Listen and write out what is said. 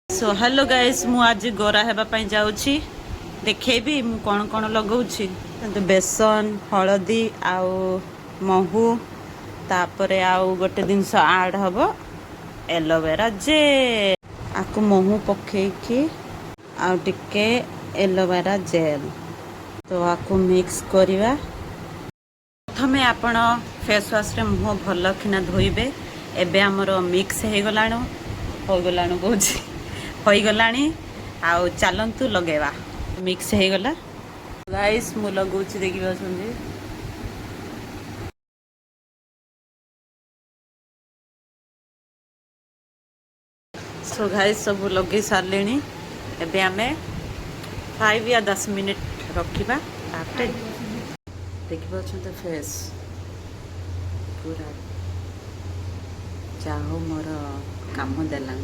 So hello guys मु आज गोरा हेबा पई जाउछि देखेबी मु कोन कोन लगाउछि बेसन हळदी आउ महू तापरे आउ गोटे जिनस ऐड हबो एलोवेरा जे आकु महू पकेकी आउ टिके एलोवेरा जेल तो आकु मिक्स करिवा। प्रथमे आपण फेस वाश रे मुह भल किना धोइबे। एबे हमरो मिक्स हे गलाणो हो गलाणो कहूछि होई गलाणी आउ चलंतु लगेवा। मिक्स हे गला गाइस मु लगौछि देखिबा सुनजी। सो गाइस सब लगे सारलेनी। एबे हमें 5 या 10 मिनिट रखिबा। तापरे देखिबा छन फेस पूरा चाहो मोर काम देला।